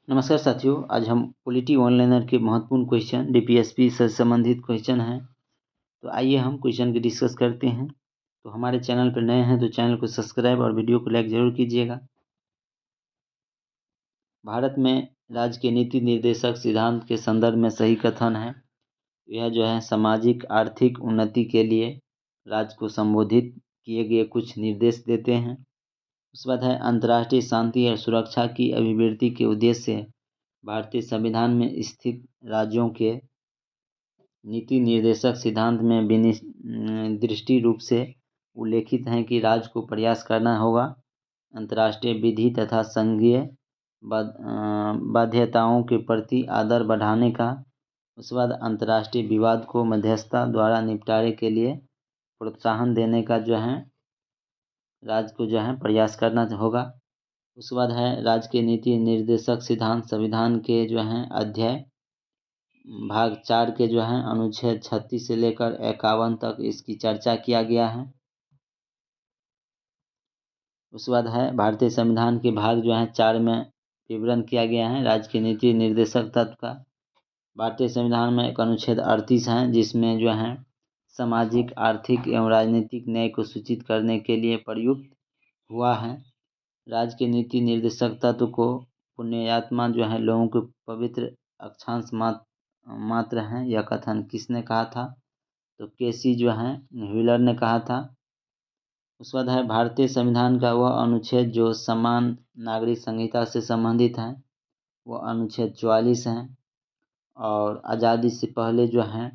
नमस्कार साथियों, आज हम पॉलिटी ऑनलाइनर के महत्वपूर्ण क्वेश्चन डीपीएसपी से संबंधित क्वेश्चन हैं। तो आइए हम क्वेश्चन की डिस्कस करते हैं। तो हमारे चैनल पर नए हैं तो चैनल को सब्सक्राइब और वीडियो को लाइक ज़रूर कीजिएगा। भारत में राज्य के नीति निर्देशक सिद्धांत के संदर्भ में सही कथन है। यह जो है सामाजिक आर्थिक उन्नति के लिए राज्य को संबोधित किए गए कुछ निर्देश देते हैं। उसके बाद है अंतर्राष्ट्रीय शांति और सुरक्षा की अभिवृद्धि के उद्देश्य से भारतीय संविधान में स्थित राज्यों के नीति निर्देशक सिद्धांत में दृष्टि रूप से उल्लेखित हैं कि राज्य को प्रयास करना होगा अंतर्राष्ट्रीय विधि तथा संघीय बाध्यताओं के प्रति आदर बढ़ाने का। उसके बाद अंतर्राष्ट्रीय विवाद को मध्यस्थता द्वारा निपटारे के लिए प्रोत्साहन देने का जो है राज्य को जो है प्रयास करना होगा। उसके बाद है राज्य के नीति निर्देशक सिद्धांत संविधान के जो हैं अध्याय भाग 4 के जो हैं अनुच्छेद 36 से लेकर 51 तक इसकी चर्चा किया गया है। उसके बाद है भारतीय संविधान के भाग जो हैं 4 में विवरण किया गया है राज्य के नीति निर्देशक तत्व का। भारतीय संविधान में एक अनुच्छेद 38 है जिसमें जो है सामाजिक आर्थिक एवं राजनीतिक न्याय को सूचित करने के लिए प्रयुक्त हुआ है। राज्य के नीति निर्देशक तत्व को पुण्यात्मा जो है लोगों के पवित्र अक्षांश मात्र हैं। यह कथन किसने कहा था? तो केसी जो है व्हीलर ने कहा था। उसके बाद है भारतीय संविधान का वह अनुच्छेद जो समान नागरिक संहिता से संबंधित है, वह अनुच्छेद 44 है। और आज़ादी से पहले जो है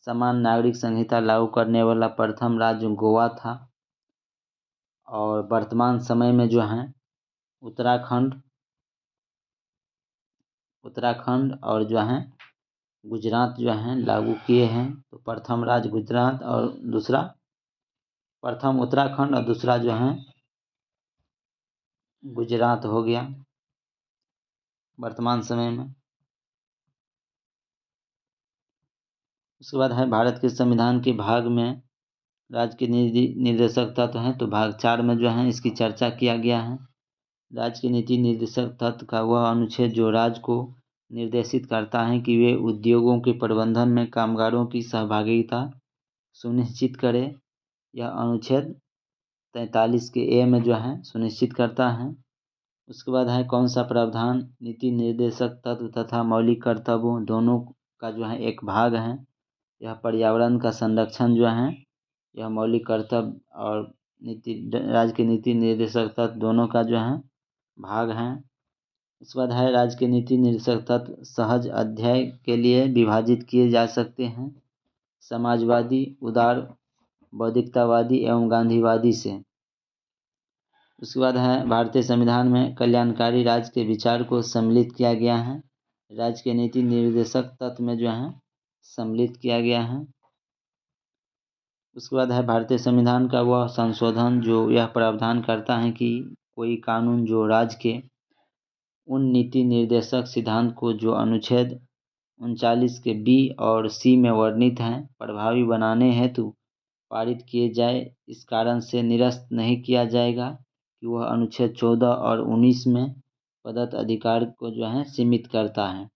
समान नागरिक संहिता लागू करने वाला प्रथम राज्य गोवा था। और वर्तमान समय में जो है उत्तराखंड और जो है गुजरात जो हैं लागू किए हैं। तो प्रथम राज्य गुजरात और दूसरा प्रथम उत्तराखंड और दूसरा जो है गुजरात हो गया वर्तमान समय में। उसके बाद है भारत के संविधान के भाग में राज्य के निर्देशक तत्व हैं। तो भाग 4 में जो है इसकी चर्चा किया गया है। राज्य के नीति निर्देशक तत्व का वह अनुच्छेद जो राज्य को निर्देशित करता है कि वे उद्योगों के प्रबंधन में कामगारों की सहभागिता सुनिश्चित करे। यह अनुच्छेद 43 के ए में जो है सुनिश्चित करता है। उसके बाद है कौन सा प्रावधान नीति निर्देशक तत्व तथा मौलिक कर्तव्यों दोनों का जो है एक भाग है। यह पर्यावरण का संरक्षण जो है यह मौलिक कर्तव्य और राज्य के नीति निर्देशक तत्व दोनों का जो है भाग है। उसके बाद है राज्य के नीति निर्देशक तत्व सहज अध्याय के लिए विभाजित किए जा सकते हैं, समाजवादी, उदार बौद्धिकतावादी एवं गांधीवादी से। उसके बाद है भारतीय संविधान में कल्याणकारी राज्य के विचार को सम्मिलित किया गया है। राज्य के नीति निर्देशक तत्व में जो है सम्मिलित किया गया है। उसके बाद है भारतीय संविधान का वह संशोधन जो यह प्रावधान करता है कि कोई कानून जो राज्य के उन नीति निर्देशक सिद्धांत को जो अनुच्छेद 39 के बी और सी में वर्णित हैं प्रभावी बनाने हेतु पारित किए जाए, इस कारण से निरस्त नहीं किया जाएगा कि वह अनुच्छेद 14 और 19 में प्रदत्त अधिकार को जो है सीमित करता है।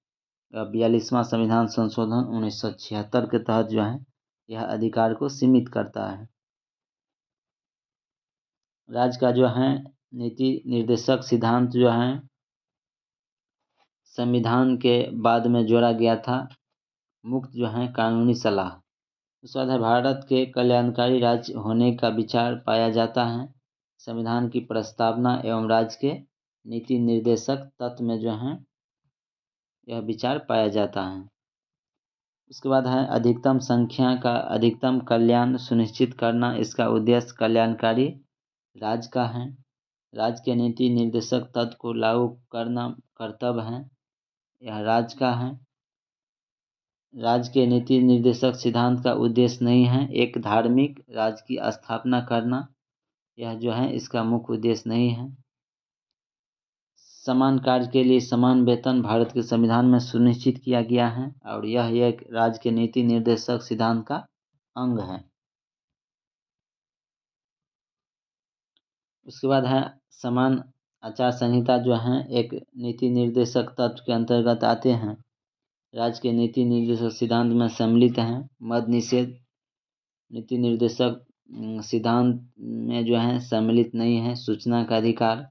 42वां संविधान संशोधन 1976 के तहत जो है यह अधिकार को सीमित करता है। राज्य का जो है नीति निर्देशक सिद्धांत जो है संविधान के बाद में जोड़ा गया था मुक्त जो है कानूनी सलाह। उसके बाद है भारत के कल्याणकारी राज्य होने का विचार पाया जाता है संविधान की प्रस्तावना एवं राज्य के नीति निर्देशक तत्व में जो है यह विचार पाया जाता है। उसके बाद है अधिकतम संख्या का अधिकतम कल्याण सुनिश्चित करना, इसका उद्देश्य कल्याणकारी राज्य का है। राज्य के नीति निर्देशक तत्व को लागू करना कर्तव्य है, यह राज्य का है। राज्य के नीति निर्देशक सिद्धांत का उद्देश्य नहीं है एक धार्मिक राज्य की स्थापना करना, यह जो है इसका मुख्य उद्देश्य नहीं है। समान कार्य के लिए समान वेतन भारत के संविधान में सुनिश्चित किया गया है और यह एक राज्य के नीति निर्देशक सिद्धांत का अंग है। उसके बाद है समान आचार संहिता जो हैं एक नीति निर्देशक तत्व के अंतर्गत आते हैं। राज्य के नीति निर्देशक सिद्धांत में सम्मिलित हैं। मद निषेध नीति निर्देशक सिद्धांत में जो है सम्मिलित नहीं है। सूचना का अधिकार,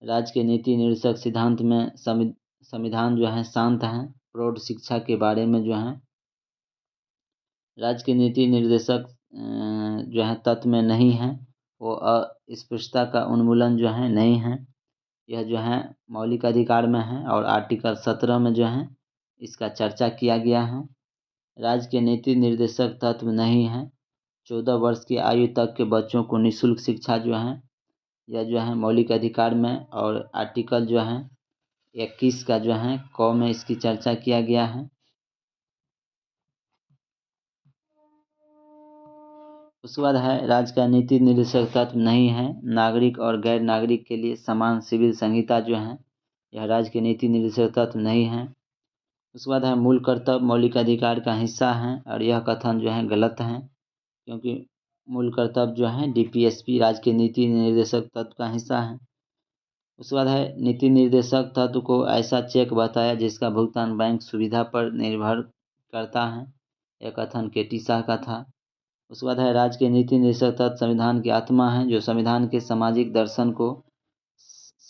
राज्य के नीति निर्देशक सिद्धांत में संविधान जो है शांत है। प्रौढ़ शिक्षा के बारे में जो है राज्य के नीति निर्देशक जो है तत्व में नहीं है। वो अस्पृश्यता का उन्मूलन जो है नहीं है। यह जो है मौलिक अधिकार में है और आर्टिकल 17 में जो है इसका चर्चा किया गया है। राज्य के नीति निर्देशक तत्व नहीं है। 14 वर्ष की आयु तक के बच्चों को निःशुल्क शिक्षा जो है यह जो है मौलिक अधिकार में और आर्टिकल जो है 21 का जो है क में इसकी चर्चा किया गया है। उसके बाद है राज्य का नीति निर्देशक तत्व नहीं है। नागरिक और गैर नागरिक के लिए समान सिविल संहिता जो है यह राज्य के नीति निर्देशक तत्व नहीं है। उसके बाद है मूल कर्तव्य मौलिक अधिकार का हिस्सा है और यह कथन जो है गलत है, क्योंकि मूल कर्तव्य जो है डीपीएसपी राज्य के नीति निर्देशक तत्व का हिस्सा है। उसके बाद है नीति निर्देशक तत्व को ऐसा चेक बताया जिसका भुगतान बैंक सुविधा पर निर्भर करता है। यह कथन केटी शाह का था। उसके बाद है राज्य के नीति निर्देशक तत्व संविधान की आत्मा है जो संविधान के सामाजिक दर्शन को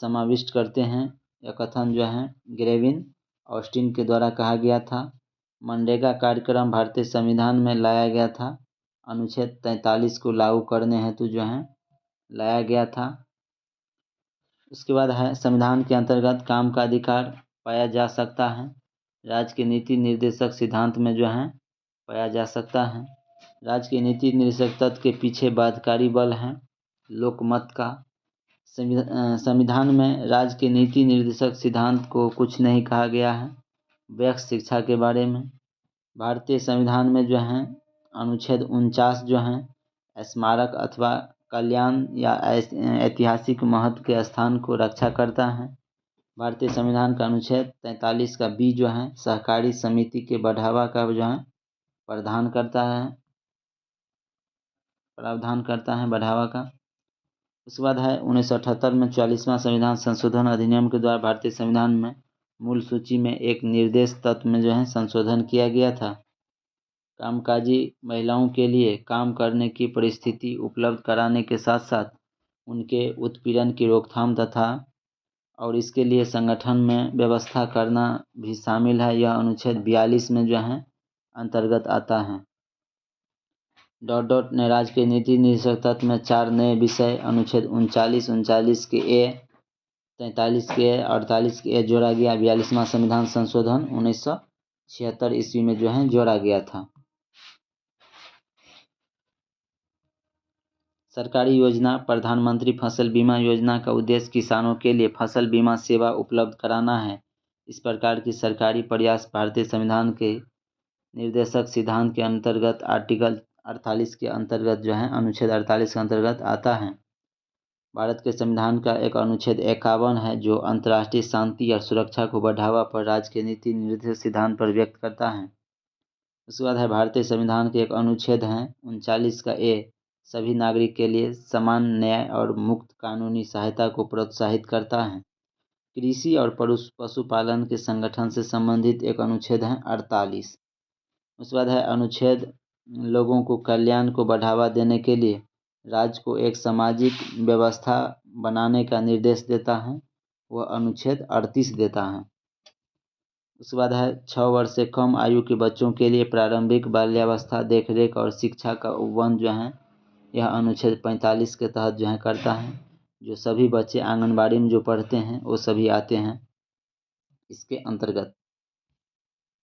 समाविष्ट करते हैं। यह कथन जो है ग्रेविन ऑस्टिन के द्वारा कहा गया था। मनरेगा कार्यक्रम भारतीय संविधान में लाया गया था। अनुच्छेद 43 को लागू करने हेतु जो है लाया गया था। उसके बाद है संविधान के अंतर्गत काम का अधिकार पाया जा सकता है। राज्य के नीति निर्देशक सिद्धांत में जो है पाया जा सकता है। राज्य के नीति निर्देशक तत्व के पीछे बाध्यकारी बल है लोकमत का। संविधान में राज्य के नीति निर्देशक सिद्धांत को कुछ नहीं कहा गया है। वैश्विक शिक्षा के बारे में भारतीय संविधान में जो है अनुच्छेद 49 जो है स्मारक अथवा कल्याण या ऐतिहासिक महत्व के स्थान को रक्षा करता है। भारतीय संविधान का अनुच्छेद 43 का बी जो है सहकारी समिति के बढ़ावा का जो है प्रावधान करता है बढ़ावा का। उसके बाद है 1978 में 44वां संविधान संशोधन अधिनियम के द्वारा भारतीय संविधान में मूल सूची में एक निर्देश तत्व में जो है संशोधन किया गया था। कामकाजी महिलाओं के लिए काम करने की परिस्थिति उपलब्ध कराने के साथ साथ उनके उत्पीड़न की रोकथाम तथा और इसके लिए संगठन में व्यवस्था करना भी शामिल है। यह अनुच्छेद 42 में जो है अंतर्गत आता है। ने राज्य के नीति निर्देशक तत्व में 4 नए विषय अनुच्छेद 39 के ए, 43 के ए, 48 के ए जोड़ा गया। 42वां संविधान संशोधन 1976 ईस्वी में जो है जोड़ा गया था। सरकारी योजना प्रधानमंत्री फसल बीमा योजना का उद्देश्य किसानों के लिए फसल बीमा सेवा उपलब्ध कराना है। इस प्रकार की सरकारी प्रयास भारतीय संविधान के निर्देशक सिद्धांत के अंतर्गत आर्टिकल 48 के अंतर्गत जो है अनुच्छेद 48 के अंतर्गत आता है। भारत के संविधान का एक अनुच्छेद 51 है जो अंतर्राष्ट्रीय शांति और सुरक्षा को बढ़ावा पर राज्य के नीति निर्देशक सिद्धांत पर व्यक्त करता है। उसके बाद है भारतीय संविधान के एक अनुच्छेद है 39 का ए सभी नागरिक के लिए समान न्याय और मुक्त कानूनी सहायता को प्रोत्साहित करता है। कृषि और पशुपालन के संगठन से संबंधित एक अनुच्छेद है 48। उसके बाद है अनुच्छेद लोगों को कल्याण को बढ़ावा देने के लिए राज्य को एक सामाजिक व्यवस्था बनाने का निर्देश देता है। वह अनुच्छेद 38 देता है। उसके बाद है 6 वर्ष से कम आयु के बच्चों के लिए प्रारंभिक बाल्यावस्था देखरेख और शिक्षा का उपबंध जो है यह अनुच्छेद 45 के तहत जो है करता है। जो सभी बच्चे आंगनबाड़ी में जो पढ़ते हैं वो सभी आते हैं इसके अंतर्गत।